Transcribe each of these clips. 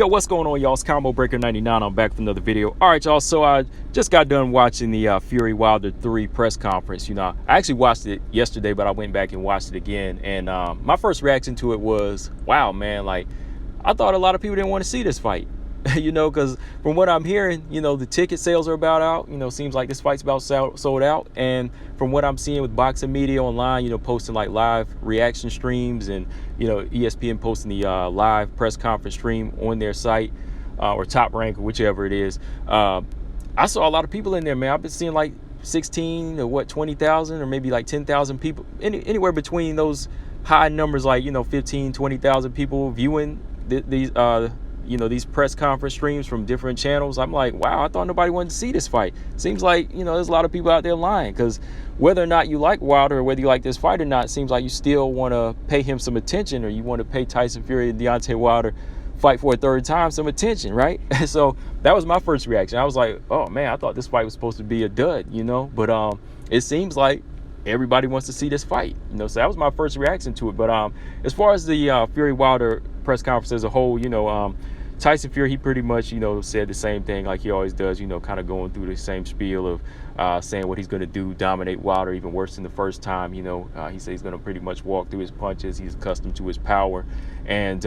Yo, what's going on, y'all? It's Combo Breaker 99. I'm back with another video. All right, y'all. So I just got done watching the Fury Wilder 3 press conference. You know, I actually watched it yesterday, but I went back and watched it again. And my first reaction to it was, wow, man, like, I thought a lot of people didn't want to see this fight. You know, because from what I'm hearing, you know, the ticket sales are about out. You know, seems like this fight's about sold out. And from what I'm seeing with boxing media online, you know, posting like live reaction streams and, you know, ESPN posting the live press conference stream on their site or Top Rank, or whichever it is. I saw a lot of people in there, man. I've been seeing like 16 or 20,000 or maybe like 10,000 people, anywhere between those high numbers, like, you know, 15, 20,000 people viewing these you know, these press conference streams from different channels. I'm like, wow, I thought nobody wanted to see this fight. Seems like, you know, there's a lot of people out there lying, because whether or not you like Wilder or whether you like this fight or not, it seems like you still want to pay him some attention, or you want to pay Tyson Fury and Deontay Wilder fight for a third time some attention, right? So that was my first reaction. I was like, oh man, I thought this fight was supposed to be a dud, you know, but it seems like everybody wants to see this fight, you know. So that was my first reaction to it. But as far as the Fury Wilder press conference as a whole, you know, Tyson Fury, he pretty much, you know, said the same thing like he always does, you know, kind of going through the same spiel of saying what he's going to do, dominate Wilder even worse than the first time. You know, he said he's going to pretty much walk through his punches. He's accustomed to his power. And,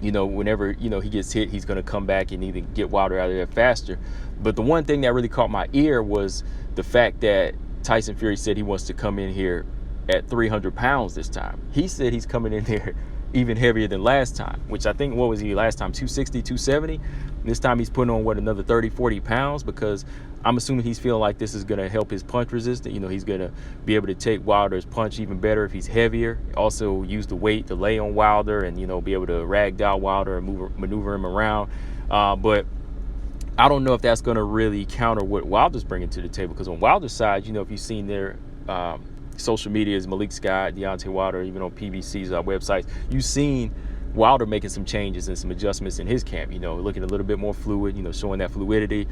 you know, whenever, you know, he gets hit, he's going to come back and even get Wilder out of there faster. But the one thing that really caught my ear was the fact that Tyson Fury said he wants to come in here at 300 pounds this time. He said he's coming in there even heavier than last time, which I think, what was he last time, 260, 270? This time he's putting on, what, another 30, 40 pounds, because I'm assuming he's feeling like this is going to help his punch resistance. You know, he's going to be able to take Wilder's punch even better if he's heavier. Also use the weight to lay on Wilder and, you know, be able to ragdoll Wilder and maneuver him around. But I don't know if that's going to really counter what Wilder's bringing to the table, because on Wilder's side, you know, if you've seen their social media, is Malik Scott, Deontay Wilder, even on PBC's websites, you've seen Wilder making some changes and some adjustments in his camp, you know, looking a little bit more fluid, you know, showing that fluidity,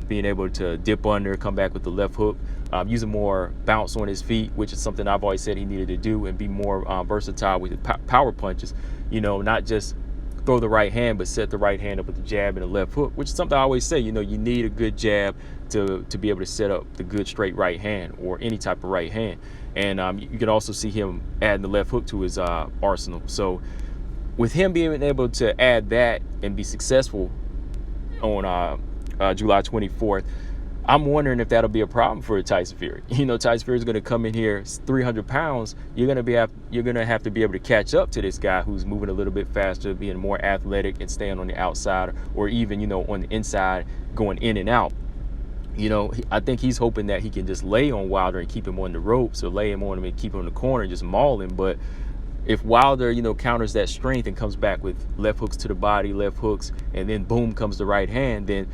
being able to dip under, come back with the left hook, using more bounce on his feet, which is something I've always said he needed to do, and be more versatile with the power punches, you know, not just throw the right hand, but set the right hand up with the jab and the left hook, which is something I always say, you know, you need a good jab to be able to set up the good straight right hand, or any type of right hand. And you can also see him adding the left hook to his arsenal. So with him being able to add that and be successful on July 24th, I'm wondering if that'll be a problem for Tyson Fury. You know, Tyson Fury is going to come in here 300 pounds. You're going to have to be able to catch up to this guy who's moving a little bit faster, being more athletic, and staying on the outside, or even, you know, on the inside, going in and out. You know, I think he's hoping that he can just lay on Wilder and keep him on the ropes, or lay him on him and keep him in the corner and just maul him. But if Wilder, you know, counters that strength and comes back with left hooks to the body, left hooks, and then boom comes the right hand, then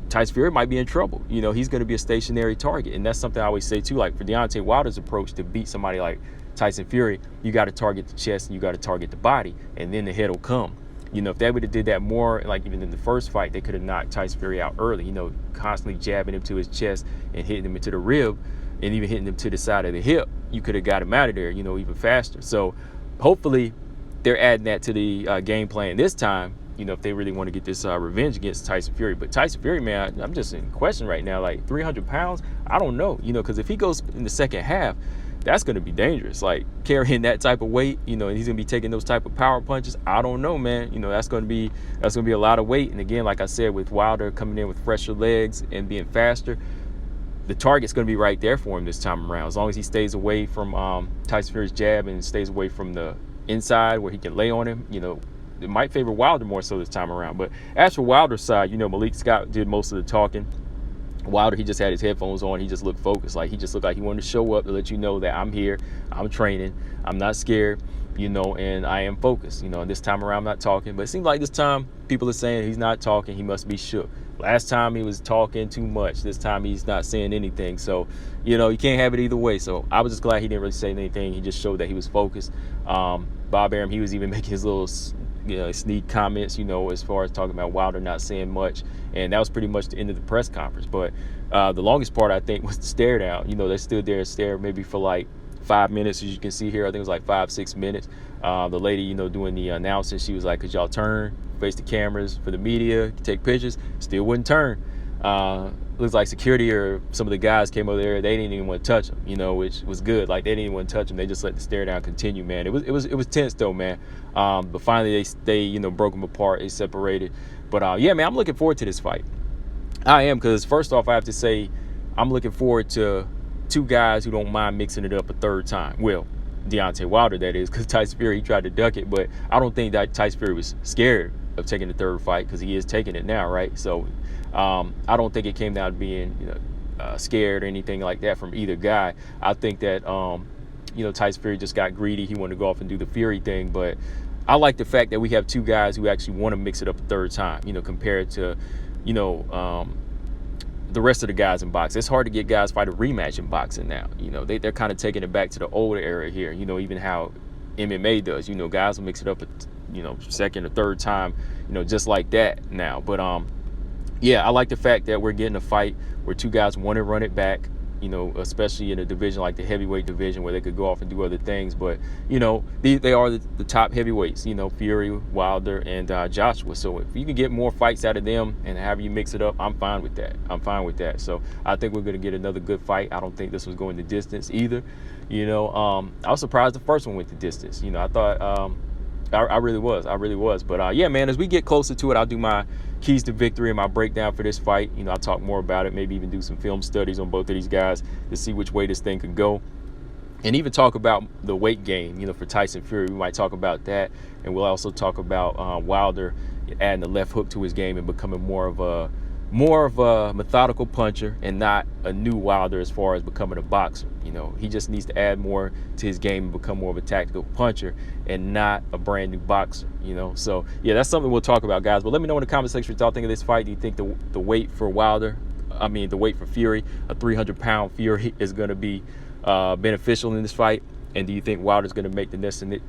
Tyson Fury might be in trouble. You know, he's going to be a stationary target. And that's something I always say too, like for Deontay Wilder's approach to beat somebody like Tyson Fury, you got to target the chest and you got to target the body, and then the head will come. You know, if they would have did that more, like even in the first fight, they could have knocked Tyson Fury out early, you know, constantly jabbing him to his chest and hitting him into the rib, and even hitting him to the side of the hip. You could have got him out of there, you know, even faster. So hopefully they're adding that to the game plan this time, you know, if they really want to get this revenge against Tyson Fury. But Tyson Fury, man, I'm just in question right now. Like 300 pounds, I don't know, you know, because if he goes in the second half, that's going to be dangerous. Like carrying that type of weight, you know, and he's going to be taking those type of power punches. I don't know, man. You know, that's going to be a lot of weight. And again, like I said, with Wilder coming in with fresher legs and being faster, the target's going to be right there for him this time around. As long as he stays away from Tyson Fury's jab and stays away from the inside where he can lay on him, you know, it might favor Wilder more so this time around. But as for Wilder's side, you know, Malik Scott did most of the talking. Wilder, he just had his headphones on. He just looked focused. Like, he just looked like he wanted to show up to let you know that I'm here, I'm training, I'm not scared, you know, and I am focused, you know. And this time around, I'm not talking. But it seems like this time people are saying he's not talking, he must be shook. Last time he was talking too much. This time he's not saying anything. So, you know, you can't have it either way. So I was just glad he didn't really say anything. He just showed that he was focused. Bob Arum, he was even making his little, you know, sneak comments, you know, as far as talking about Wilder not saying much. And that was pretty much the end of the press conference. But the longest part, I think, was the stare down. You know, they stood there and stared maybe for like 5 minutes, as you can see here. I think it was like 5-6 minutes. The lady, you know, doing the announcing, she was like, could y'all turn, face the cameras for the media, take pictures? Still wouldn't turn. Looks like security or some of the guys came over there. They didn't even want to touch him, you know, which was good. Like, they didn't even want to touch him. They just let the stare down continue, man. It was tense though, man. But finally they you know, broke them apart. They separated. But yeah, man, I'm looking forward to this fight. I am, because first off, I have to say I'm looking forward to two guys who don't mind mixing it up a third time. Well, Deontay Wilder, that is, because Tyson Fury, he tried to duck it, but I don't think that Tyson Fury was scared of taking the third fight, because he is taking it now, right? So I don't think it came down to being, you know, scared or anything like that from either guy. I think that you know, Tyson Fury just got greedy. He wanted to go off and do the Fury thing, but I like the fact that we have two guys who actually want to mix it up a third time, you know, compared to, you know, the rest of the guys in boxing. It's hard to get guys fight a rematch in boxing now. You know, they're kind of taking it back to the older era here, you know, even how MMA does. You know, guys will mix it up a, you know, second or third time, you know, just like that now. But yeah, I like the fact that we're getting a fight where two guys want to run it back, you know, especially in a division like the heavyweight division where they could go off and do other things. But, you know, they are the top heavyweights, you know, Fury, Wilder, and Joshua. So if you can get more fights out of them and have you mix it up, I'm fine with that. I'm fine with that. So I think we're going to get another good fight. I don't think this was going the distance either. You know, I was surprised the first one went the distance. You know, I thought I really was. But yeah, man, as we get closer to it, I'll do my keys to victory and my breakdown for this fight. You know, I'll talk more about it, maybe even do some film studies on both of these guys to see which way this thing could go. And even talk about the weight gain, you know, for Tyson Fury. We might talk about that. And we'll also talk about Wilder adding the left hook to his game and becoming more of a methodical puncher and not a new Wilder as far as becoming a boxer. You know, he just needs to add more to his game and become more of a tactical puncher and not a brand new boxer, you know. So yeah, that's something we'll talk about, guys. But let me know in the comment section what y'all think of this fight. Do you think the weight for Wilder, the weight for Fury, a 300-pound Fury, is going to be beneficial in this fight? And do you think Wilder's going to make the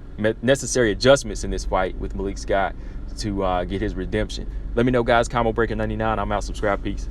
necessary adjustments in this fight with Malik Scott to get his redemption? Let me know, guys. Combo Breaker 99. I'm out. Subscribe. Peace.